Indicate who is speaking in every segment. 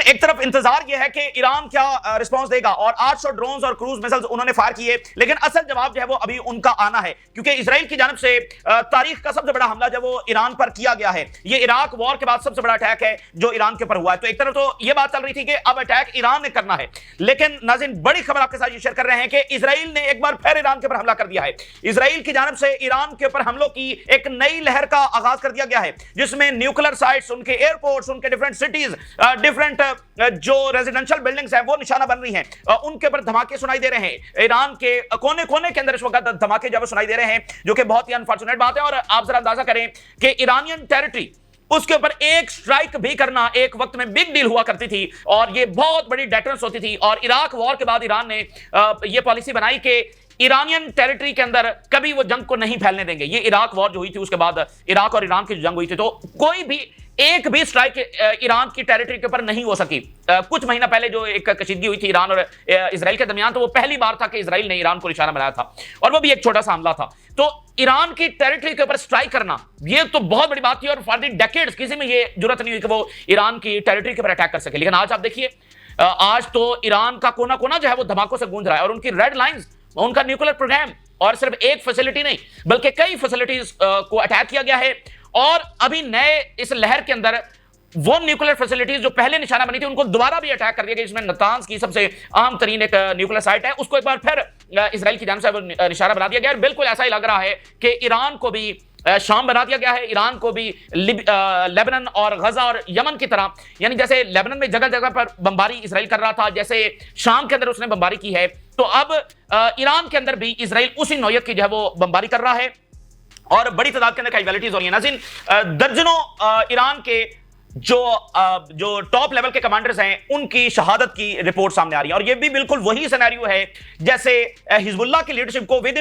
Speaker 1: एक तरफ इंतजार यह है कि ईरान क्या रिस्पांस देगा, और 800 ड्रोन्स और क्रूज मिसाइल्स उन्होंने फायर किए, लेकिन असल जवाब जो है वो अभी उनका आना है, क्योंकि इजराइल की जानब से तारीख का सबसे बड़ा हमला जो वो ईरान पर किया गया है। ये इराक वॉर के बाद सबसे बड़ा अटैक है जो ईरान के ऊपर हुआ है। तो एक तरफ तो ये बात चल रही थी कि अब अटैक ईरान ने करना है, लेकिन नाज़रीन बड़ी खबर आपके साथ शेयर कर रहे हैं कि इजराइल ने एक बार फिर ईरान के ऊपर हमला कर दिया है। इजराइल की जानब से ईरान के ऊपर हमलों की एक नई लहर का आगाज कर दिया गया है, जिसमें न्यूक्लियर साइट्स, उनके एयरपोर्ट्स, उनके डिफरेंट सिटीज, डिफरेंट जो रेजिडेंशियल बिल्डिंग्स हैं वो निशाना बन रही हैं। उनके ऊपर धमाके सुनाई दे रहे हैं। ईरान के कोने कोने के अंदर इस वक्त धमाके जब सुनाई दे रहे हैं, जो कि बहुत ही अनफॉर्चुनेट बात है। और आप जरा अंदाजा करें कि ईरानियन टेरिटरी, उसके ऊपर एक स्ट्राइक भी करना एक वक्त में बिग डील हुआ करती थी, और ये बहुत बड़ी डेटरेंस होती थी। और इराक वॉर के बाद ईरान ने ये पॉलिसी बनाई कि ईरानियन टेरिटरी के अंदर कभी वो जंग को नहीं फैलने देंगे। ये इराक वॉर जो हुई थी, उसके बाद इराक और ईरान की जो जंग हुई थी, तो कोई भी एक भी स्ट्राइक ईरान की टेरिटरी के ऊपर नहीं हो सकी। कुछ महीना पहले जो एक कशीदगी हुई थी ईरान और इजराइल के दरमियान, तो वो पहली बार था कि इजराइल ने ईरान को निशाना बनाया था, और वो भी एक छोटा सा हमला था। तो ईरान की टेरिटरी के ऊपर स्ट्राइक करना ये तो बहुत बड़ी बात थी, और फॉर द डेकेड्स किसी में ये जरूरत नहीं हुई कि वो ईरान की टेरिटरी के ऊपर अटैक कर सके। लेकिन आज आप देखिए, आज तो ईरान का कोना कोना जो है वो धमाकों से गूंज रहा है, और उनकी रेड लाइंस, उनका न्यूक्लियर प्रोग्राम, और सिर्फ एक फैसिलिटी नहीं बल्कि कई फैसिलिटीज को अटैक किया गया है। और अभी नए इस लहर के अंदर वो न्यूक्लियर फैसिलिटीज जो पहले निशाना बनी थी, उनको दोबारा भी अटैक कर दिया गया, जिसमें नतांज की सबसे आम तरीन एक न्यूक्लियर साइट है, उसको एक बार फिर इजराइल की जानिब से निशाना बना दिया गया। और बिल्कुल ऐसा ही लग रहा है कि ईरान को भी शाम बना दिया गया है, ईरान को भी लेबनान और गजा और यमन की तरह, यानी जैसे लेबनान में जगह जगह पर बमबारी इजराइल कर रहा था, जैसे शाम के अंदर उसने बमबारी की है, तो अब ईरान के अंदर भी इजराइल उसी नौयत की जो है वो बमबारी कर रहा है, और बड़ी तादाद के अंदर कैजुअलिटीज हो रही है। नाज़रीन, दर्जनों ईरान के जो टॉप लेवल के कमांडर्स हैं, उनकी शहादत की रिपोर्ट सामने आ रही है, और ये भी बिल्कुल वही सिनेरियो है जैसे हिजबुल्लाह की लीडरशिप को विद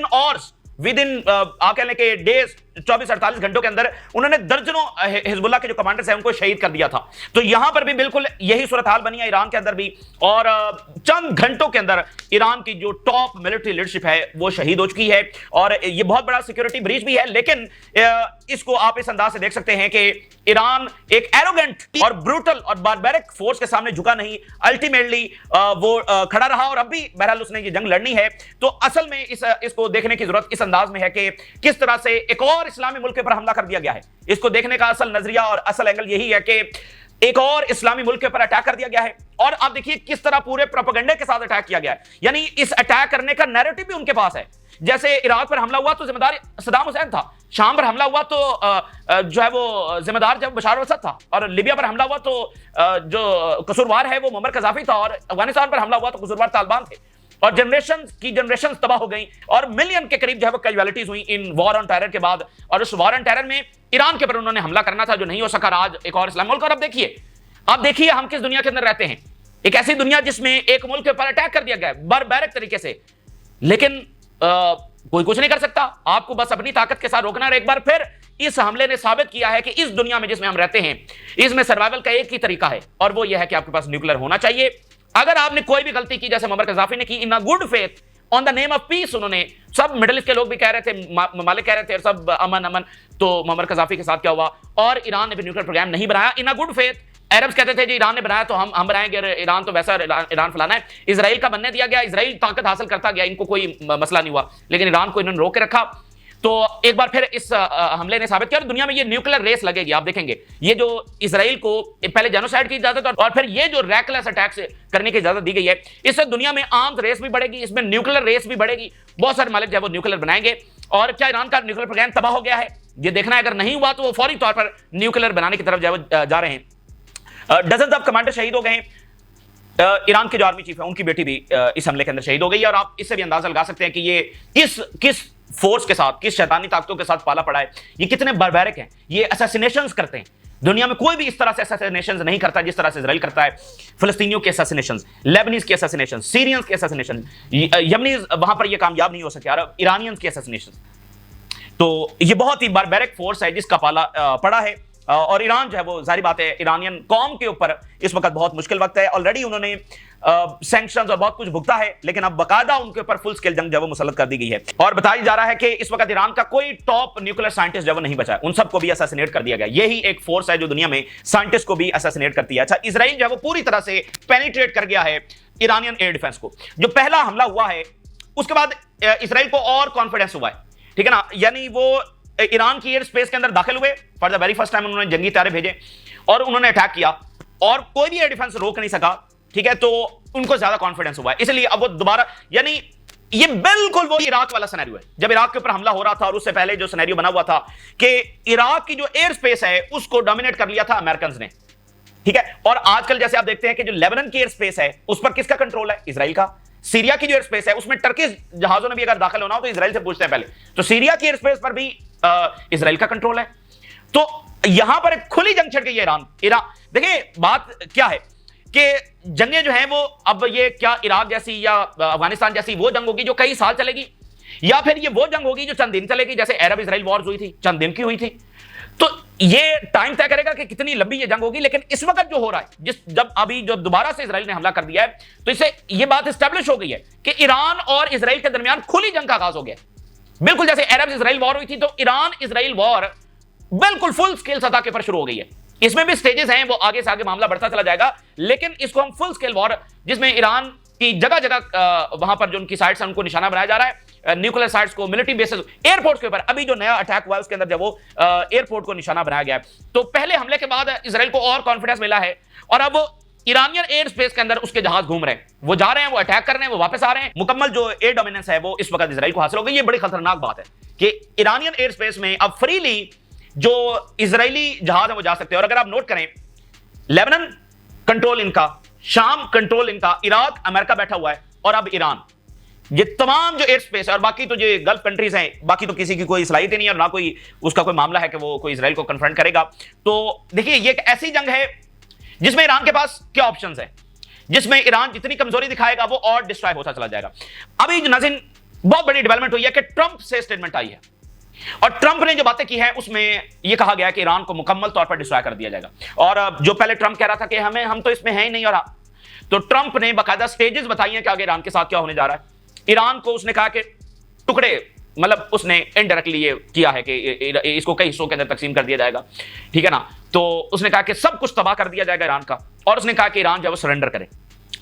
Speaker 1: इन आप कह लें कि डेज 24-48 घंटों के अंदर उन्होंने दर्जनों हिजबुल्लाह के जो कमांडर्स हैं उनको शहीद कर दिया था। तो यहां पर भी बिल्कुल यही सूरत हाल बनी है ईरान के अंदर भी, और चंद घंटों के अंदर ईरान की जो टॉप मिलिट्री लीडरशिप है वो शहीद हो चुकी है, और ये बहुत बड़ा सिक्योरिटी ब्रीच भी है। लेकिन इसको आप इस अंदाज से देख सकते हैं कि ईरान एक एरोगेंट और ब्रूटल और बारबैरिक फोर्स के सामने झुका नहीं, अल्टीमेटली वो खड़ा रहा, और अब भी बहरहाल उसने ये जंग लड़नी है। तो असल में इसको देखने की जरूरत इस अंदाज में है कि किस तरह से एक और इस्लामी मुल्क पर हमला कर दिया गया है। इसको देखने का असल नजरिया और असल एंगल यही है कि एक और इस्लामी मुल्क के ऊपर अटैक कर दिया गया है, और आप देखिए किस तरह पूरे प्रोपेगेंडे के साथ अटैक किया गया है। यानी इस अटैक करने का नैरेटिव भी उनके पास है। जैसे इराक पर हमला हुआ तो जिम्मेदार सद्दाम हुसैन था, शाम पर हमला हुआ तो जो है वो जिम्मेदार जब बशार असद था, और लिबिया पर हमला हुआ तो जो कसूरवार है वो मुअम्मर कज़ाफी था, और अफगानिस्तान पर हमला हुआ तो कसूरवार तालिबान थे, और जनरेशन तबाह हो गई, और मिलियन के करीब जो है वो कैजुअलिटीज हुई इन वॉर ऑन टेरर के बाद। और उस वॉर ऑन टेरर में ईरान के ऊपर उन्होंने हमला करना था, जो नहीं हो सका। आज एक और इस्लामी मुल्क, और अब देखिए हम किस दुनिया के अंदर रहते हैं, एक ऐसी दुनिया जिसमें एक मुल्क के ऊपर अटैक कर दिया गया है बारबैरिक तरीके से, लेकिन कोई कुछ नहीं कर सकता। आपको बस अपनी ताकत के साथ रोकना है। एक बार फिर इस हमले ने साबित किया है कि इस दुनिया में जिसमें हम रहते हैं, इसमें सर्वाइवल का एक ही तरीका है, और वो यह है कि आपके पास न्यूक्लियर होना चाहिए। अगर आपने कोई भी गलती की, जैसे मुअम्मर कज़ाफी ने की, in a good faith on the name of peace, उन्होंने, सब मिडिल ईस्ट के लोग भी कह रहे थे, ममालिक कह रहे थे, सब अमन अमन, तो मुअम्मर कज़ाफी के साथ क्या हुआ, और ईरान ने भी न्यूक्लियर प्रोग्राम नहीं बनाया इन अ गुड फेथ। अरब्स कहते थे जी ईरान ने बनाया तो हम बनाएंगे, ईरान तो वैसा ईरान फलाना है। इजराइल का बनने दिया गया, इजराइल ताकत हासिल करता गया, इनको कोई मसला नहीं हुआ, लेकिन ईरान को इन्होंने रोक के रखा। तो एक बार फिर इस हमले ने साबित किया, और दुनिया में ये न्यूक्लियर रेस लगेगी। आप देखेंगे ये जो इजराइल को पहले जेनोसाइड की इजाजत और फिर ये जो रैकलेस अटैक्स करने की इजाजत दी गई है, इससे दुनिया में आर्म्स रेस भी बढ़ेगी, इसमें न्यूक्लियर रेस भी बढ़ेगी। बहुत सारे मालिक जो है वो न्यूक्लियर बनाएंगे, और क्या ईरान का न्यूक्लियर प्रोग्राम तबाह हो गया है ये देखना है। अगर नहीं हुआ तो वो फौरी तौर पर न्यूक्लियर बनाने की तरफ जा रहे हैं। डजन्स ऑफ कमांडर शहीद हो गए हैं। ईरान के जो आर्मी चीफ है उनकी बेटी भी इस हमले के अंदर शहीद हो गई है, और आप इससे भी अंदाजा लगा सकते हैं कि ये किस फोर्स के साथ, किस शैतानी ताकतों के साथ पाला पड़ा है, ये कितने बारबैरिक हैं, ये असैसिनेशंस करते हैं। दुनिया में कोई भी इस तरह से असैसिनेशंस नहीं करता जिस तरह से इजराइल करता है। फिलिस्तीनियों के असैसिनेशंस, लेबनीज के असैसिनेशंस, सीरियंस के असैसिनेशन, यमनीज वहां पर ये कामयाब नहीं हो सके, और ईरानियंस के असैसिनेशंस। तो ये बहुत ही बारबैरिक फोर्स है जिसका पाला पड़ा है, और ईरान जो है वो जाहिर बात है ईरानियन कौम के ऊपर इस वक्त बहुत मुश्किल वक्त है। ऑलरेडी उन्होंने सैंक्शंस और बहुत कुछ भुगता है, लेकिन अब बकायदा उनके ऊपर फुल स्केल जंग जो है वो मुसल्लत कर दी गई है। और बताया जा रहा है कि इस वक्त ईरान का कोई टॉप न्यूक्लियर साइंटिस्ट जो है वो नहीं बचा है, उन सबको भी असैसिनेट कर दिया गया। यही एक फोर्स है जो दुनिया में साइंटिस्ट को भी असैसिनेट करती है। अच्छा, इजराइल जो है वो पूरी तरह से पेनिट्रेट कर गया है ईरानियन एयर डिफेंस को। जो पहला हमला हुआ है उसके बाद इजराइल को और कॉन्फिडेंस हुआ है, ठीक है ना, यानी वो ईरान की एयर स्पेस के अंदर दाखिल हुए। For the very first time उन्होंने जंगी तारे भेजे और उन्होंने अटैक किया और कोई भी एयर डिफेंस रोक नहीं सका, ठीक है। तो उनको ज्यादा कॉन्फिडेंस हुआ है, इसलिए अब वो दोबारा, यानी ये बिल्कुल वो इराक वाला सिनेरियो है जब इराक के ऊपर हमला हो रहा था, और उससे पहले जो सिनेरियो बना हुआ था कि इराक की जो एयर स्पेस है उसको डोमिनेट कर लिया था अमेरिकन ने, ठीक है। और आजकल जैसे आप देखते हैं कि जो लेबनान की एयर स्पेस है उस पर किसका कंट्रोल है? इजराइल का। सीरिया की जो एयर स्पेस है उसमें टर्किश जहाजों ने भी अगर दाखिल होना हो तो इजराइल से पूछते हैं पहले, तो सीरिया की एयर स्पेस पर भी इजराइल का कंट्रोल है। तो यहां पर एक खुली जंग छिड़ गई है ईरान। देखिए बात क्या है कि जंगें जो हैं वो अब ये क्या इराक जैसी या अफगानिस्तान जैसी वो जंग होगी जो कई साल चलेगी, या फिर ये वो जंग होगी जो चंद दिन चलेगी, जैसे अरब इजराइल वॉर्स हुई थी, चंद दिन की हुई थी। तो ये टाइम तय करेगा कि कितनी लंबी ये जंग होगी। लेकिन इस वक्त जो हो रहा है, जब दोबारा से इजराइल ने हमला कर दिया है, तो इससे ये बात एस्टेब्लिश हो गई है कि ईरान और इजराइल के दरमियान खुली जंग का आगाज हो गया। बिल्कुल जैसे अरब इजराइल वॉर हुई थी, तो ईरान इजराइल वॉर बिल्कुल फुल स्केल सतह के ऊपर शुरू हो गई है। इसमें भी स्टेजेस हैं, वो आगे से आगे मामला बढ़ता चला जाएगा, लेकिन इसको हम फुल स्केल वॉर, जिसमें ईरान की जगह जगह वहां पर जो उनकी साइट्स हैं उनको निशाना बनाया जा रहा है, न्यूक्लियर साइट्स को, मिलिट्री बेसेस, एयरपोर्ट के ऊपर। अभी जो नया अटैक हुआ है उसके अंदर जब वो एयरपोर्ट को निशाना बनाया गया है, तो पहले हमले के बाद इजराइल को और कॉन्फिडेंस मिला है और अब ईरानियन एयर स्पेस के अंदर उसके जहाज घूम रहे हैं, वो जा रहे हैं, वो अटैक कर रहे हैं, वो वापस आ रहे हैं। मुकम्मल जो एयर डोमिनेंस है वो इस वक्त इजराइल को हासिल हो गई। ये बड़ी खतरनाक बात है कि ईरानियन एयर स्पेस में अब फ्रीली जो इजरायली जहाज है वो जा सकते हैं। और अगर आप नोट करें, लेबनान कंट्रोल इनका, शाम कंट्रोल इनका, इराक अमेरिका बैठा हुआ है, और अब ईरान, ये तमाम जो एयर स्पेस है, और बाकी तो जो गल्फ कंट्रीज हैं, बाकी तो किसी की कोई सलाहियत नहीं है और ना कोई उसका कोई मामला है कि वो कोई इजराइल को कन्फ्रंट करेगा। तो देखिए ये एक ऐसी जंग है जिसमें ईरान के पास क्या ऑप्शंस हैं, जिसमें ईरान जितनी कमजोरी दिखाएगा वो और डिस्ट्रॉय होता चला जाएगा। अभी जो नाज़रीन बहुत बड़ी डेवलपमेंट हुई है कि ट्रंप से स्टेटमेंट आई है, और ट्रंप ने जो बातें की है उसमें यह कहा गया कि ईरान को मुकम्मल तौर पर डिस्ट्रॉय कर दिया जाएगा। और जो पहले ट्रंप कह रहा था कि हम तो इसमें हैं ही नहीं, और तो ट्रंप ने बाकायदा स्टेजेस बताई हैं कि आगे ईरान के साथ क्या होने जा रहा है। ईरान को उसने कहा कि टुकड़े, मतलब उसने इनडायरेक्टली ये किया है कि इसको कई हिस्सों के अंदर तकसीम कर दिया जाएगा, ठीक है ना। तो उसने कहा कि सब कुछ तबाह कर दिया जाएगा ईरान का, और उसने कहा कि ईरान जो है वो सरेंडर करे,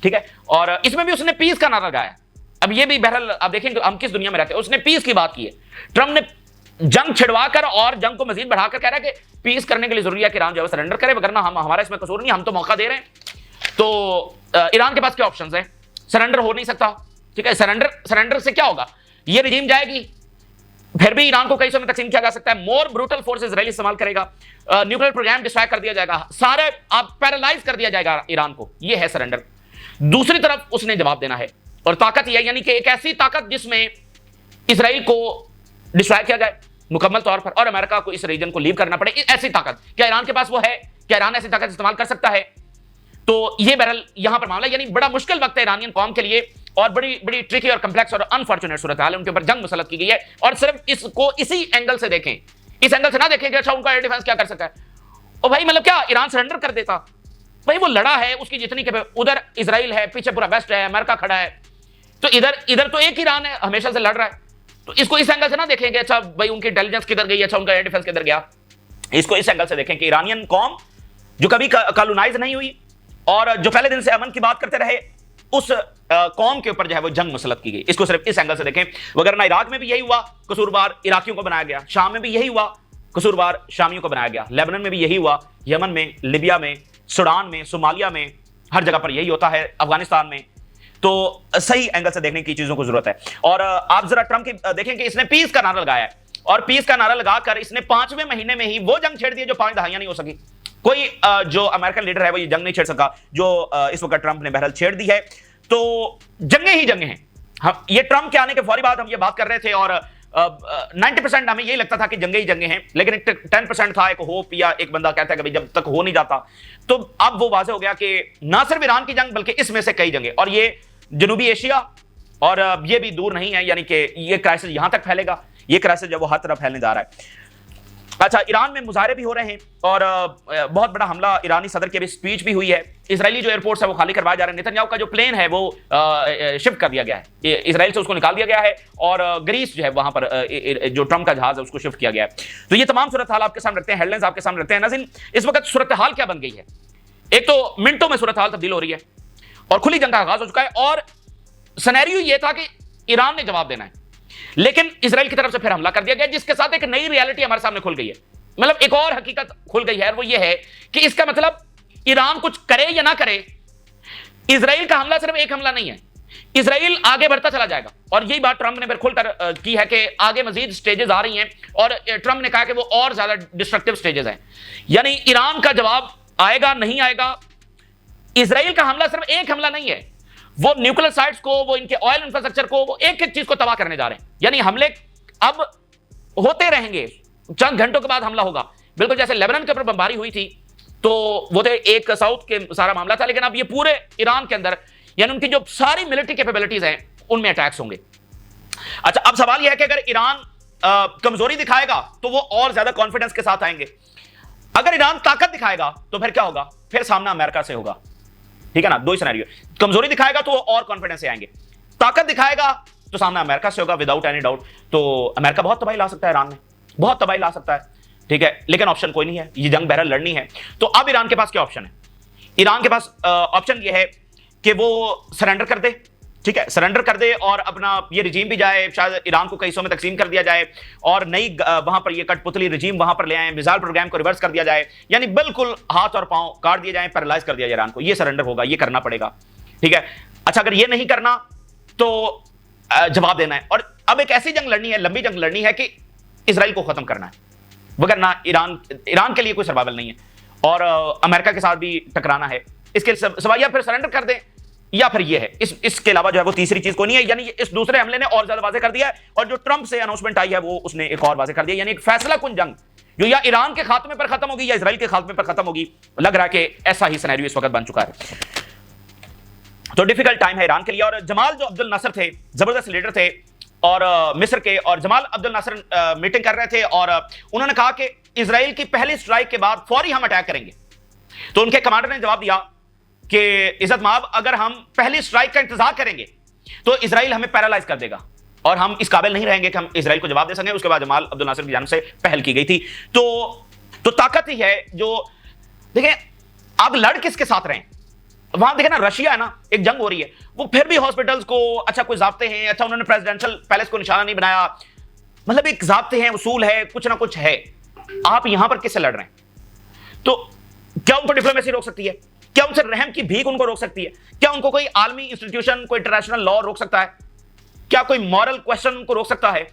Speaker 1: ठीक है। और इसमें भी उसने पीस का नारा लगाया। अब ये भी बहरहाल आप देखेंगे हम किस दुनिया में रहते हैं, उसने पीस की बात की है। ट्रंप ने जंग छिड़वाकर और जंग को मजीद बढ़ाकर कह रहा है कि पीस करने के लिए जरूरी है कि ईरान जो है सरेंडर करे, वरना हमारा इसमें कसूर नहीं, हम तो मौका दे रहे हैं। तो ईरान के पास क्या ऑप्शंस है? सरेंडर हो नहीं सकता, ठीक है। सरेंडर से क्या होगा? ये रिजीम जाएगी, फिर भी ईरान को कई हिस्सों में तकसीम किया जा सकता है, मोर ब्रूटल फोर्स इजराइल इस्तेमाल करेगा, न्यूक्लियर प्रोग्राम डिस्ट्रॉय कर दिया जाएगा, सारे आप पैरालाइज कर दिया जाएगा ईरान को। ये है सरेंडर। दूसरी तरफ उसने जवाब देना है, और ताकत यह, यानी कि एक ऐसी ताकत जिसमें इजराइल को डिस्ट्रॉय किया जाए मुकम्मल तौर पर और अमेरिका को इस रीजन को लीव करना पड़े, ऐसी ताकत क्या ईरान के पास वो है? क्या ईरान ऐसी ताकत इस्तेमाल कर सकता है? तो ये बहरहाल यहां पर मामला, यानी बड़ा मुश्किल वक्त है ईरानियन कौम के लिए, और बड़ी बड़ी ट्रिकी और कम्प्लेक्स और अनफॉर्चुनेट सूरत हाल है, उनके ऊपर जंग मुसल्लत की गई है। और सिर्फ इसको इसी एंगल से देखें, इस एंगल से ना देखें कि अच्छा उनका एयर डिफेंस क्या कर सकता है। और भाई मतलब क्या ईरान सरेंडर कर देता? भाई वो लड़ा है, उसकी जितनी, उधर इजराइल है, पीछे पूरा वेस्ट है, अमेरिका खड़ा है, तो इधर तो एक ईरान है हमेशा से लड़ रहा है। तो इसको इस एंगल से ना देखेंगे अच्छा भाई उनकी इंटेलिजेंस किधर गई, अच्छा उनका एयर डिफेंस किधर गया। इसको इस एंगल से देखें कि ईरानियन कौम जो कभी कॉलोनाइज नहीं हुई और जो पहले दिन से अमन की बात करते रहे, उस कौम के ऊपर जो है वो जंग मुसल्लत की गई। इसको सिर्फ इस एंगल से देखें, वगरना इराक में भी यही हुआ, कसूरवार इराकियों को बनाया गया, शाम में भी यही हुआ, कसूरवार शामियों को बनाया गया, लेबनान में भी यही हुआ, यमन में, लिबिया में, सूडान में, सोमालिया में, हर जगह पर यही होता है, अफगानिस्तान में। तो सही एंगल से देखने की चीजों को जरूरत है। और आप जरा ट्रंप की देखें कि इसने पीस का नारा लगाया है, और पीस का नारा लगाकर इसने 5वें महीने में ही वो जंग छेड़ दी जो 5 दहाइयां नहीं हो सकी। कोई जो अमेरिकन लीडर है वो ये जंग नहीं छेड़ सका जो इस वक्त ट्रंप ने बहरहाल छेड़ दी है। तो जंगें ही जंगें हैं। हम ये ट्रंप के आने के फौरी बाद हम ये बात कर रहे थे, और 90% हमें यही लगता था कि जंगें ही जंगें हैं, लेकिन 10% था एक होप, या एक बंदा कहता है कि भाई जब तक हो नहीं जाता। तो अब वो वाज़ेह हो गया कि ना सिर्फ ईरान की जंग बल्कि इसमें से कई जंगें, और ये जनूबी एशिया, और ये भी दूर नहीं है, यानी कि ये क्राइसिस यहां तक फैलेगा, ये क्राइसिस जब वो हर तरफ फैलने जा रहा है। अच्छा, ईरान में मुजाहरे भी हो रहे हैं और बहुत बड़ा हमला, ईरानी सदर की भी स्पीच भी हुई है। इजरायली जो एयरपोर्ट है वो खाली करवाए जा रहे हैं। नेतन्याहू का जो प्लेन है वो शिफ्ट कर दिया गया है, इजराइल से उसको निकाल दिया गया है और ग्रीस जो है वहां पर जो ट्रम्प का जहाज है उसको शिफ्ट किया गया है। तो ये तमाम सूरत हाल आपके सामने रखते हैं, हेडलाइंस आपके सामने रखते हैं। नाज़रीन, इस वक्त सूरत हाल क्या बन गई है? एक तो मिनटों में सूरत हाल तब्दील हो रही है और खुली जंग का आगाज हो चुका है और सिनेरियो ये था कि ईरान ने जवाब देना है, लेकिन इजराइल की तरफ से फिर हमला कर दिया गया, जिसके साथ एक नई रियलिटी हमारे सामने खुल गई है। मतलब एक और हकीकत खुल गई है, वो ये है कि इसका मतलब ईरान कुछ करे या ना करे, इजराइल का हमला सिर्फ एक हमला नहीं है, इजराइल आगे बढ़ता चला जाएगा। और यही बात ट्रंप ने फिर खुलकर की है कि आगे मजीद स्टेजेस आ रही हैं और ट्रंप ने कहा कि वो और ज्यादा डिस्ट्रक्टिव स्टेजेस हैं। यानी ईरान का जवाब आएगा नहीं आएगा। इजराइल का हमला सिर्फ एक हमला नहीं है, वो न्यूक्लियर साइट्स को, वो इनके ऑयल इंफ्रास्ट्रक्चर को, वो एक एक चीज को तबाह करने जा रहे हैं। यानी हमले अब होते रहेंगे, चंद घंटों के बाद हमला होगा। बिल्कुल जैसे लेबनान के ऊपर बमबारी हुई थी तो वो तो एक साउथ के सारा मामला था, लेकिन अब ये पूरे ईरान के अंदर, यानी उनकी जो सारी मिलिट्री कैपेबिलिटीज हैं उनमें अटैक्स होंगे। अच्छा, अब सवाल यह है कि अगर ईरान कमजोरी दिखाएगा तो वो और ज्यादा कॉन्फिडेंस के साथ आएंगे, अगर ईरान ताकत दिखाएगा तो फिर क्या होगा? फिर सामना अमेरिका से होगा। ठीक है ना, दो ही सिनेरियो। कमजोरी दिखाएगा तो वो और कॉन्फिडेंस से आएंगे, ताकत दिखाएगा तो सामना अमेरिका से होगा विदाउट एनी डाउट। तो अमेरिका बहुत तबाही ला सकता है, ईरान में बहुत तबाही ला सकता है। ठीक है, लेकिन ऑप्शन कोई नहीं है, ये जंग बहरहाल लड़नी है। तो अब ईरान के पास क्या ऑप्शन है? ईरान के पास ऑप्शन ये है कि वो सरेंडर कर दे। ठीक है, सरेंडर कर दे और अपना ये रिजीम भी जाए, शायद ईरान को कई हिस्सों में तकसीम कर दिया जाए और नई वहां पर ये कठपुतली रिजीम वहां पर ले आए, मिसाइल प्रोग्राम को रिवर्स कर दिया जाए, यानी बिल्कुल हाथ और पांव काट दिए जाए, पैरालाइज कर दिया जाए ईरान को। ये सरेंडर होगा, ये करना पड़ेगा। ठीक है, अच्छा, अगर ये नहीं करना तो जवाब देना है। और अब एक ऐसी जंग लड़नी है, लंबी जंग लड़नी है कि इजराइल को खत्म करना है, वगरना ईरान के लिए कोई सर्वाइवल नहीं है और अमेरिका के साथ भी टकराना है। इसके सवाल या फिर सरेंडर कर दें या फिर ये है, इसके अलावा जो है वो तीसरी चीज को नहीं है। यानी इस दूसरे हमले ने और ज्यादा वाज़ेह कर दिया है और जो ट्रंप से अनाउंसमेंट आई है वो उसने एक और वाज़ेह कर दिया। यानी एक फैसला कुन जंग जो या ईरान के खात्मे पर खत्म होगी या इजराइल के खात्मे पर खत्म होगी। लग रहा है कि ऐसा ही सिनेरियो इस वक्त बन चुका है। तो डिफिकल्ट टाइम है ईरान के लिए। और जमाल जो अब्दुल नासर थे, जबरदस्त लीडर थे और मिस्र के, और जमाल अब्दुल नासर मीटिंग कर रहे थे और उन्होंने कहा कि इजराइल की पहली स्ट्राइक के बाद फौरी हम अटैक करेंगे। तो उनके कमांडर ने जवाब दिया कि इज्जत माब, अगर हम पहली स्ट्राइक का इंतजार करेंगे तो इजराइल हमें पैरालाइज कर देगा और हम इस काबिल नहीं रहेंगे कि हम इजराइल को जवाब दे सकें। उसके बाद जमाल अब्दुल नासर की जानिब से पहल की गई थी। तो ताकत ही है जो, देखें आप लड़ किसके साथ रहे, वहां देखें ना, रशिया है ना, एक जंग हो रही है, वो फिर भी हॉस्पिटल्स को अच्छा कोई ज़ाब्ते हैं, अच्छा उन्होंने प्रेसिडेंशियल पैलेस को निशाना नहीं बनाया, मतलब एक ज़ाब्ते हैं, उसूल है, कुछ ना कुछ है। आप यहां पर किससे लड़ रहे हैं? तो क्या उनको डिप्लोमेसी रोक सकती है? क्या उनसे रहम की भीख उनको रोक सकती है? क्या उनको कोई आलमी इंस्टीट्यूशन, कोई इंटरनेशनल लॉ रोक सकता है? क्या कोई मॉरल क्वेश्चन उनको रोक सकता है?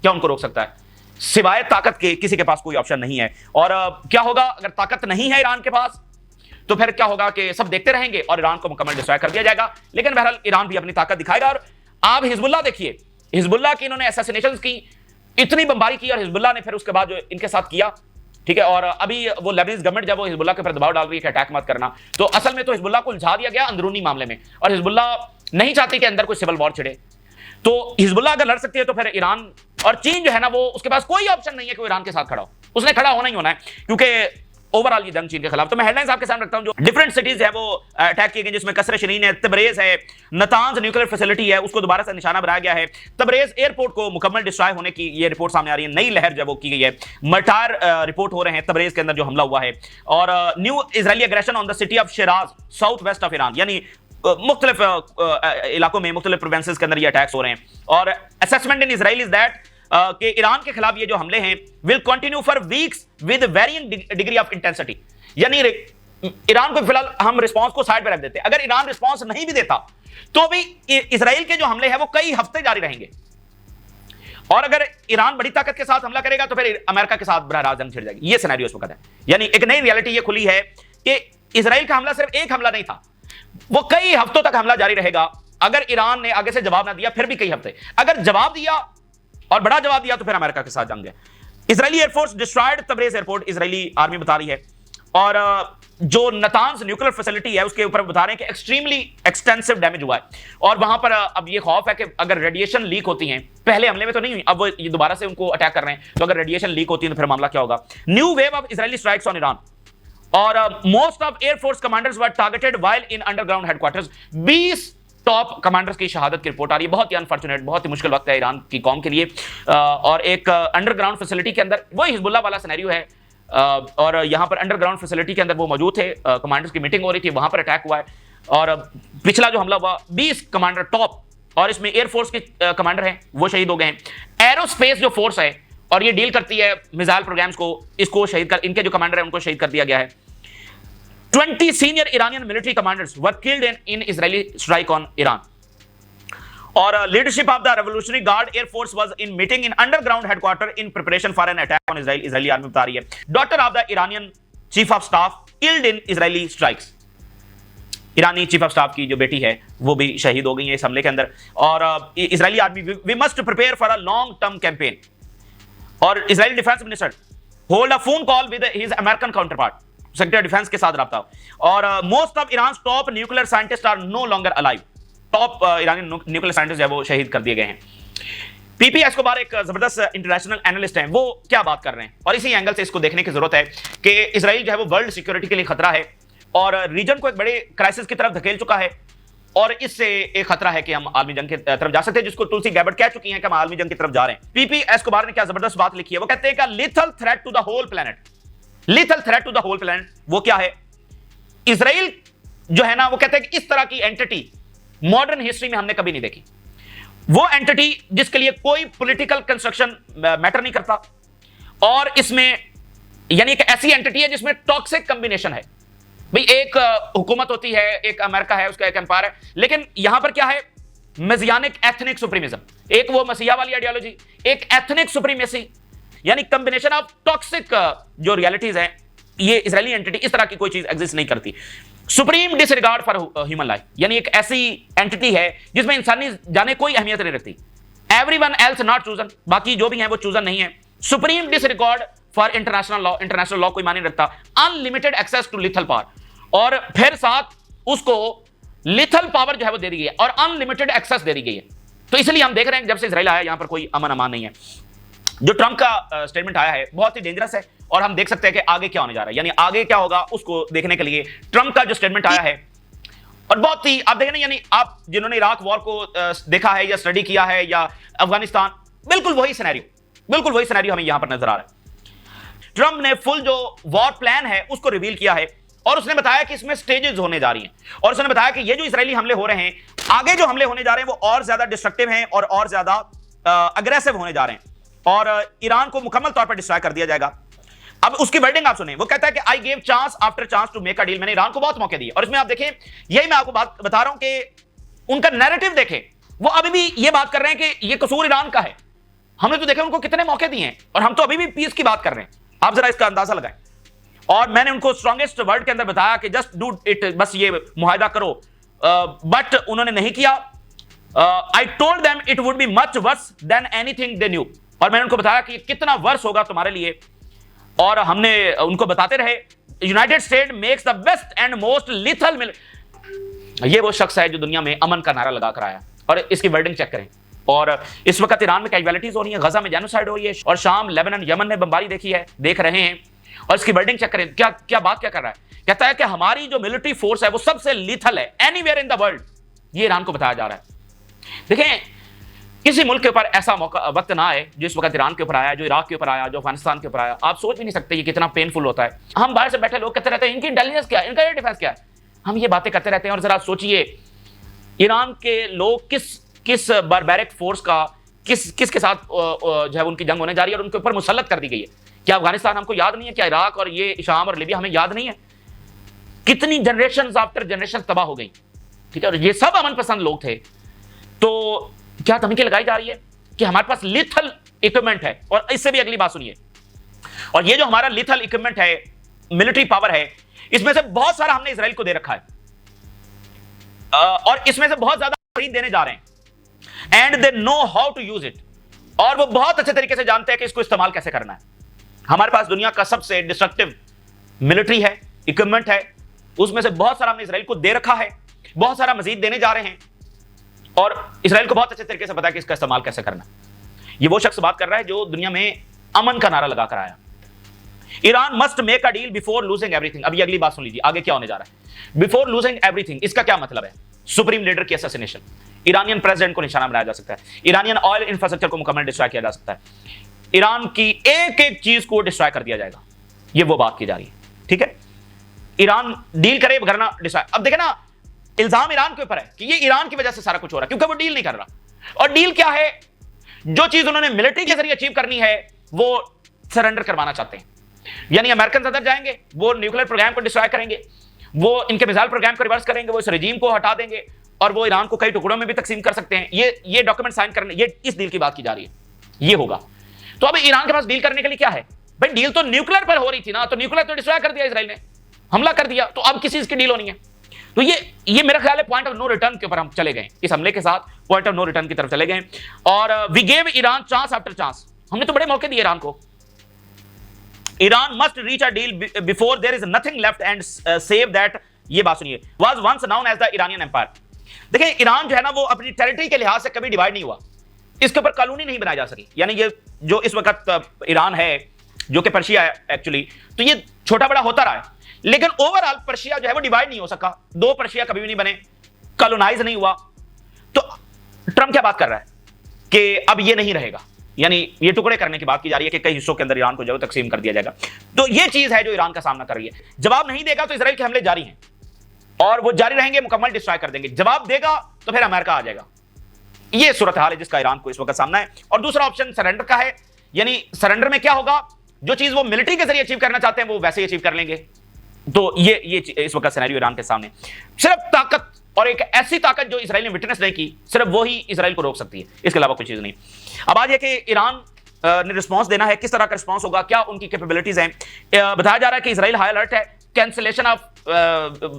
Speaker 1: क्या उनको रोक सकता है? सिवाय ताकत के किसी के पास कोई ऑप्शन नहीं है। और क्या होगा अगर ताकत नहीं है ईरान के पास? तो फिर क्या होगा कि सब देखते रहेंगे और ईरान को मुकम्मल डिस्ट्रॉय कर दिया जाएगा। लेकिन बहरहाल ईरान भी अपनी ताकत दिखाएगा। और आप हिजबुल्लाह देखिए, हिजबुल्लाह की इन्होंने असैसिनेशंस की, इतनी बमबारी की और हिजबुल्लाह ने फिर उसके बाद जो इनके साथ किया, ठीक है। और अभी वो लेबनीज गवर्नमेंट जब वो हिजबुल्लाह के ऊपर दबाव डाल रही है कि अटैक मत करना, तो असल में तो हिजबुल्लाह को उलझा दिया गया अंदरूनी मामले में और हिजबुल्लाह नहीं चाहती कि अंदर कोई सिविल वॉर छिड़े। तो हिजबुल्लाह अगर लड़ सकती है तो फिर ईरान और चीन जो है ना, वो उसके पास कोई ऑप्शन नहीं है कि वो ईरान के साथ खड़ा हो, उसने खड़ा होना ही होना है, क्योंकि ओवरऑल ये जंग चीन के खिलाफ। तो मैं हेडलाइंस आपके सामने रखता हूं, जो डिफरेंट सिटीज है वो अटैक किए गए, जिसमें कसर शरीन है, तबरेज है, नतांज न्यूक्लियर फैसिलिटी है, उसको दोबारा से निशाना बनाया गया है। तबरेज एयरपोर्ट को मुकम्मल डिस्ट्रॉय होने की ये रिपोर्ट सामने आ रही है, नई लहर जब वो की गई है। मर्टार रिपोर्ट हो रहे हैं तबरेज के अंदर जो हमला हुआ है। और new Israeli aggression on the city of Siraj, south west of Iran, यानी मुख्तलिफ इलाकों में, मुख्तलिफ प्रोविंसेस के अंदर ये अटैक्स हो रहे हैं। और assessment in Israel is that कि ईरान के खिलाफ ये जो हमले हैं will continue for weeks with varying degree of intensity. यानी ईरान को फिलहाल हम रिस्पांस को साइड पे रख देते हैं, अगर ईरान रिस्पांस नहीं भी देता तो भी इजराइल के जो हमले हैं वो कई हफ्ते जारी रहेंगे। और अगर ईरान बड़ी ताकत के साथ हमला करेगा तो फिर अमेरिका के साथ बहरहाल जंग छिड़ जाएगी। ये सिनेरियो इस वक्त है। यानी एक नई रियलिटी ये खुली है कि इजराइल का हमला सिर्फ एक हमला नहीं था, वो कई हफ्तों तक हमला जारी रहेगा। अगर ईरान ने आगे से जवाब ना दिया फिर भी कई हफ्ते, अगर जवाब दिया और बड़ा जवाब दिया तो फिर अमेरिका के साथ जंग है। Israeli air force destroyed Tabriz airport, Israeli army बता रही है। और जो नतान्स न्यूक्लियर फैसिलिटी है उसके ऊपर बता रहे हैं कि एक्सट्रीमली एक्सटेंसिव डैमेज हुआ है और वहां पर अब ये खौफ है कि अगर रेडिएशन लीक होती है, पहले हमले में तो नहीं हुई, अब ये दोबारा से उनको अटैक कर रहे हैं, तो अगर रेडिएशन लीक होती है तो फिर मामला क्या होगा। New wave of Israeli strikes on Iran और most of air force commanders were targeted while in underground headquarters. 20 top commanders की शहादत की रिपोर्ट आ रही है। बहुत ही अनफॉर्चुनेट, बहुत ही मुश्किल वक्त है ईरान की कौम के लिए। और एक अंडरग्राउंड फैसिलिटी के अंदर वही हिजबुल्ला वाला सिनेरियो है और यहां पर अंडरग्राउंड फैसिलिटी के अंदर वो मौजूद थे, कमांडर्स की मीटिंग हो रही थी, वहां पर अटैक हुआ है। और पिछला जो हमला हुआ 20 कमांडर टॉप और इसमें एयरफोर्स के कमांडर हैं वो शहीद हो गए हैं। एरोस्पेस जो फोर्स है और ये डील करती है मिसाइल प्रोग्राम्स को, इसको शहीद कर, इनके जो कमांडर हैं उनको शहीद कर दिया गया है। 20 senior Iranian military commanders were killed in Israeli strike on Iran. और leadership of the revolutionary guard air force was in meeting in underground headquarter in preparation for an attack on Israel. Israeli army बता रही है daughter of the Iranian chief of staff killed in Israeli strikes. ईरानी chief of staff की जो बेटी है वो भी शहीद हो गई है इस हमले के अंदर। और Israeli army we must prepare for a long term campaign. और Israeli defence minister hold a phone call with his American counterpart, secretary defence के साथ रब्ता। और most of Iran top nuclear scientist are no longer alive. Top ईरानी nuclear scientist है वो शहीद कर दिए गए हैं। पीपी एस्कोबार एक जबरदस्त इंटरनेशनल एनालिस्ट हैं, वो क्या बात कर रहे हैं और इसी एंगल से इसको देखने की जरूरत है कि इजराइल जो है वो वर्ल्ड सिक्योरिटी के लिए खतरा है और रीजन को एक बड़े क्राइसिस की तरफ धकेल चुका है। और इससे एक खतरा है कि हम आलमी जंग की तरफ जा सकते हैं, जिसको तुलसी गैबर्ट कह चुकी हैं कि हम आलमी जंग की तरफ जा रहे हैं। पीपी एस्कोबार ने क्या जबरदस्त बात लिखी है, वो कहते हैं कि lethal threat to the whole planet. Lethal threat to the whole planet वो क्या है? इजराइल जो है ना, वो कहते हैं कि इस तरह की एंटिटी मॉडर्न हिस्ट्री में हमने कभी नहीं देखी। वो एंटिटी जिसके लिए कोई पॉलिटिकल कंस्ट्रक्शन मैटर नहीं करता और इसमें यानी एक ऐसी एंटिटी है जिसमें टॉक्सिक कॉम्बिनेशन है। भाई एक हुकूमत होती है, एक अमेरिका है, उसका एक एम्पायर है, लेकिन यहां पर क्या है? Messianic ethnic supremacism. एक वो मसीहा वाली आइडियोलॉजी, एक एथनिक सुप्रीमेसी, यानी कॉम्बिनेशन ऑफ टॉक्सिक जो रियलिटीज हैं। ये इजरायली एंटिटी इस तरह की कोई चीज एग्जिस्ट नहीं करती। Supreme disregard for human life, यानी एक ऐसी एंटिटी है जिसमें इंसानी जाने कोई अहमियत नहीं रखती। एवरीवन एल्स नॉट चूजन, बाकी जो भी है वो चूजन नहीं है। Supreme disregard for international law, international law कोई माने नहीं रखता। Unlimited access to lethal power, और फिर साथ उसको लिथल पावर जो है वो दे दी गई है और अनलिमिटेड एक्सेस दे दी गई है। तो इसलिए हम देख रहे हैं कि जब से इजराइल आया यहां पर कोई अमन अमान नहीं है। जो ट्रंप का स्टेटमेंट आया है बहुत ही डेंजरस है और हम देख सकते हैं कि आगे क्या होने जा रहा है, यानी आगे क्या होगा उसको देखने के लिए ट्रंप का जो स्टेटमेंट आया है और बहुत ही आप देखें, यानी आप जिन्होंने इराक वॉर को देखा है या स्टडी किया है या अफगानिस्तान, बिल्कुल वही सिनेरियो हमें यहां पर नजर आ रहा है। ट्रंप ने फुल जो वॉर प्लान है उसको रिवील किया है और उसने बताया कि इसमें स्टेजेस होने जा रही हैं और उसने बताया कि ये जो इजरायली हमले हो रहे हैं, आगे जो हमले होने जा रहे हैं वो और ज्यादा डिस्ट्रक्टिव हैं और ज्यादा अग्रेसिव होने जा रहे हैं और ईरान को मुकम्मल तौर पर डिस्ट्रॉय कर दिया जाएगा। अब उसकी वर्डिंग आप सुने, वो कहता है कि I gave chance after chance to make a deal. मैंने ईरान को बहुत मौके दिए और इसमें आप देखें, यही मैं आपको बात बता रहा हूं कि उनका नैरेटिव देखें, वो अभी भी ये बात कर रहे हैं कि ये कसूर ईरान का है। हमने तो देखा उनको कितने मौके दिए हैं और हम तो अभी भी पीस की बात कर रहे हैं। आप जरा इसका अंदाजा लगाएं। और मैंने उनको स्ट्रॉन्गेस्ट वर्ड के अंदर बताया कि जस्ट डू इट, बस ये मुआहदा करो, बट उन्होंने नहीं किया। I told them it would be much worse than anything they knew, और मैंने उनको बताया कि कितना वर्स होगा तुम्हारे लिए। और हमने उनको बताते रहे United state makes the best and most lethal. ये वो शख्स है जो दुनिया में अमन का नारा लगा कर आया और इसकी वर्डिंग चेक करें। और इस वक्त ईरान में कैजुअलिटीज हो रही है, गजा में जेनोसाइड हो रही है और शाम, लेबनान, यमन ने बमबारी देखी है, देख रहे हैं। और इसकी वर्डिंग चेक करें, क्या बात क्या कर रहा है। कहता है कि हमारी जो मिलिट्री फोर्स है वो सबसे लिथल है एनीवेयर इन द वर्ल्ड। ये ईरान को बताया जा रहा है। देखें, किसी मुल्क के ऊपर ऐसा मौका वक्त ना आए जो इस वक्त ईरान के ऊपर आया, जो इराक के ऊपर आया, जो अफगानिस्तान के ऊपर आया। आप सोच भी नहीं सकते ये कितना पेनफुल होता है। हम बाहर से बैठे लोग कहते रहते हैं इनकी इंटेलिजेंस क्या है, इनका एयर डिफेंस क्या है। हम ये बातें करते रहते हैं और जरा सोचिए ईरान के लोग किस बारबैरिक फोर्स का किसके साथ जो है उनकी जंग होने जा रही है और उनके ऊपर मुसल्लत कर दी गई है। क्या अफगानिस्तान हमको याद नहीं है? क्या इराक और ये शाम और लीबिया हमें याद नहीं है? कितनी जनरेशन आफ्टर जनरेशन तबाह हो गई, ठीक है। और ये सब अमन पसंद लोग थे। तो क्या धमकी लगाई जा रही है कि हमारे पास लिथल इक्विपमेंट है। और इससे भी अगली बात सुनिए, और ये जो हमारा लिथल इक्विपमेंट है, मिलिट्री पावर है, इसमें से बहुत सारा हमने इजराइल को दे रखा है और इसमें से बहुत ज्यादा खरीद देने जा रहे हैं। And they know how to use it, और वो बहुत अच्छे तरीके से जानते हैं कि इसको इस्तेमाल कैसे करना है। हमारे पास दुनिया का सबसे डिस्ट्रक्टिव मिलिट्री है इक्विपमेंट है, उसमें से बहुत सारा हमने इसराइल को दे रखा है, बहुत सारा मजीद देने जा रहे हैं, और इसराइल को बहुत अच्छे तरीके से पता है कि इसका इस्तेमाल कैसे करना। ये वो शख्स बात कर रहा है जो दुनिया में अमन का नारा लगाकर आया। Iran must make a deal before losing everything. अब ये अगली बात सुन लीजिए, आगे क्या होने जा रहा है। बिफोर लूजिंग एवरीथिंग, इसका क्या मतलब है? सुप्रीम लीडर की असैसिनेशन, ईरानियन प्रेसिडेंट को निशाना बनाया जा सकता है, ईरानियन ऑयल इंफ्रास्ट्रक्चर को मुकम्मल डिस्ट्रॉय किया जा सकता है, ईरान की एक एक चीज को डिस्ट्रॉय कर दिया जाएगा। ये वो बात की जा रही है, ठीक है। ईरान डील करे वरना डिस्ट्रॉय। अब देखे ना, इल्जाम ईरान के ऊपर है कि ये ईरान की वजह से सारा कुछ हो रहा है, क्योंकि वो डील नहीं कर रहा। और डील क्या है? जो चीज उन्होंने मिलिट्री के जरिए अचीव करनी है वो सरेंडर करवाना चाहते हैं। यानी अमेरिकन अंदर जाएंगे, वो न्यूक्लियर प्रोग्राम को डिस्ट्रॉय करेंगे, वो इनके मिसाइल प्रोग्राम को रिवर्स करेंगे, वो इस रेजीम को हटा देंगे, और वो ईरान को कई टुकड़ों में भी तकसीम कर सकते हैं। ये डॉक्यूमेंट साइन करने, ये इस डील की बात की जा रही है, ये होगा। तो अब ईरान के पास डील करने के लिए क्या है भाई? डील तो न्यूक्लियर पर हो रही थी ना, तो न्यूक्लियर तो डिस्ट्रॉय कर दिया इसराइल ने, हमला कर दिया, तो अब किसी चीज की डील होनी है। तो ये मेरा ख्याल है पॉइंट ऑफ नो रिटर्न के ऊपर हम चले गए, इस हमले के साथ पॉइंट ऑफ नो रिटर्न की तरफ चले गए। और we gave Iran chance after chance, हमने तो बड़े मौके दिए ईरान को। Iran must reach a deal before there is nothing left and save that, ये बात सुनिए, was once known as the Iranian empire. देखिए ईरान जो है ना, वो अपनी टेरिटरी के लिहाज से कभी डिवाइड नहीं हुआ, इसके ऊपर कॉलोनी नहीं बनाई जा सकी। यानी ये जो इस वक्त ईरान है, जो कि पर्शिया है एक्चुअली, तो ये छोटा बड़ा होता रहा है, लेकिन ओवरऑल पर्शिया जो है वो डिवाइड नहीं हो सका, दो पर्शिया कभी भी नहीं बने, कॉलोनाइज नहीं हुआ। तो ट्रंप क्या बात कर रहा है कि अब ये नहीं रहेगा, यानी ये टुकड़े करने की बात की जा रही है कि कई हिस्सों के अंदर ईरान को जो तकसीम कर दिया जाएगा। तो ये चीज है जो ईरान का सामना कर रही है। जवाब नहीं देगा तो इसराइल के हमले जारी हैं और वो जारी रहेंगे, मुकम्मल डिस्ट्रॉय कर देंगे। जवाब देगा तो फिर अमेरिका आ जाएगा। ये सूरत हाल है जिसका ईरान को इस वक्त सामना है। और दूसरा ऑप्शन सरेंडर का है, यानी सरेंडर में क्या होगा, जो चीज वो मिलिट्री के जरिए अचीव करना चाहते हैं वो वैसे ही अचीव कर लेंगे। तो ये इस वक्त सिनेरियो ईरान के सामने। सिर्फ ताकत, और एक ऐसी ताकत जो इसराइल ने विटनेस नहीं की, सिर्फ वो ही इसराइल को रोक सकती है, इसके अलावा कोई चीज नहीं। अब आज ये कि ईरान ने रिस्पांस देना है, किस तरह का रिस्पांस होगा, क्या उनकी कैपेबिलिटीज हैं। बताया जा रहा है कि इसराइल हाई अलर्ट है, cancellation of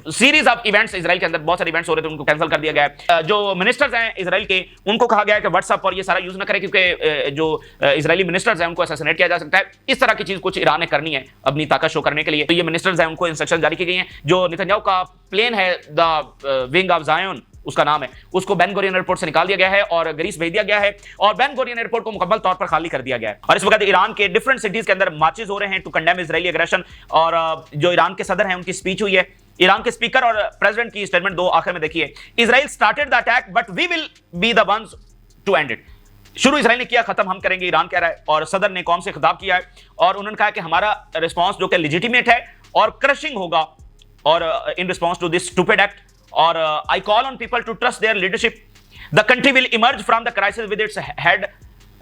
Speaker 1: series of events, Israel के अंदर बहुत सारे इवेंट्स हो रहे थे, उनको कैंसिल कर दिया गया है। जो मिनिस्टर्स हैं इसराइल के, उनको कहा गया है कि व्हाट्सएप और ये सारा यूज ना करें, क्योंकि जो इसराइली मिनिस्टर्स हैं उनको असैसिनेट किया जा सकता है। इस तरह की चीज कुछ ईरान ने करनी है अपनी ताकत शो करने के लिए। तो ये मिनिस्टर्स हैं, उनको इंस्ट्रक्शन जारी की गई हैं। जो नेतन्याहू का प्लेन है, द विंग ऑफ जायन उसका नाम है, उसको बेन गुरियन एयरपोर्ट से निकाल दिया गया है और ग्रीस भेज दिया गया है, और बेन गुरियन एयरपोर्ट को मुकम्मल तौर पर खाली कर दिया गया है। और इस वक्त ईरान के डिफरेंट सिटीज के अंदर मार्चेस हो रहे हैं टू कंडेम इजरायली एग्रेशन। और जो ईरान के सदर हैं उनकी स्पीच हुई है, ईरान के स्पीकर और प्रेसिडेंट की स्टेटमेंट दो आखिर में देखिए। Israel started the attack but we will be the ones to end it. शुरू इसराइल ने किया, खत्म हम करेंगे, ईरान कह रहा है। और सदर ने कौम से खिताब किया है और उन्होंने कहा कि हमारा रिस्पॉन्स जो कि लेजिटिमेट है और क्रशिंग होगा, और in response to this stupid act, और I call on people to trust their leadership. The country will emerge from the crisis with its head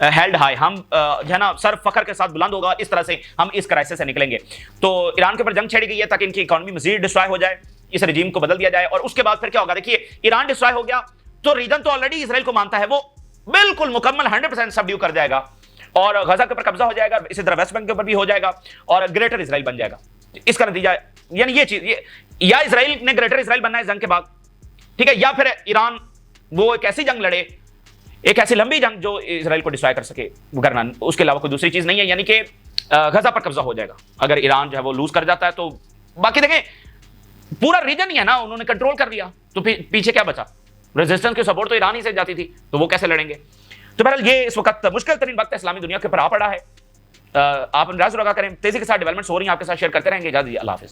Speaker 1: held high. हम जो है ना सर फखर के साथ बुलंद होगा, इस तरह से हम इस क्राइसिस से निकलेंगे। तो ईरान के ऊपर जंग छेड़ी गई है ताकि इनकी इकोनॉमी मजीद डिस्ट्रॉय हो जाए, इस रजीम को बदल दिया जाए। और उसके बाद फिर क्या होगा, देखिए ईरान डिस्ट्रॉय हो गया तो रीजन तो ऑलरेडी इसराइल को मानता है, वो बिल्कुल मुकम्मल 100% सबड्यू कर जाएगा और गजा के ऊपर कब्जा हो जाएगा, इसी तरह वेस्ट बैंक के ऊपर भी हो जाएगा और ग्रेटर इसराइल बन जाएगा। इसका नतीजा यानी ये चीज, या इसराइल ने ग्रेटर इसराइल बनना है जंग के बाद, ठीक है, या फिर ईरान वो एक ऐसी जंग लड़े, एक ऐसी लंबी जंग जो इसराइल को डिस्ट्रॉय कर सके, वो करना, उसके अलावा कोई दूसरी चीज नहीं है। यानी कि गजा पर कब्जा हो जाएगा अगर ईरान जो है वो लूज कर जाता है। तो बाकी देखें पूरा रीजन ही है ना, उन्होंने कंट्रोल कर लिया, तो पीछे क्या बचा? रेजिस्टेंस की सपोर्ट तो ईरान ही से जाती थी, तो वो कैसे लड़ेंगे? तो बहरहाल ये इस वक्त मुश्किल तरीन वक्त इस्लामी दुनिया के ऊपर आ पड़ा है। आप अंदाज लगा करें, तेजी के साथ डेवलपमेंट्स हो रही हैं, आपके साथ शेयर करते रहेंगे। इजाज़त दीजिए, अल्लाह हाफ़िज़।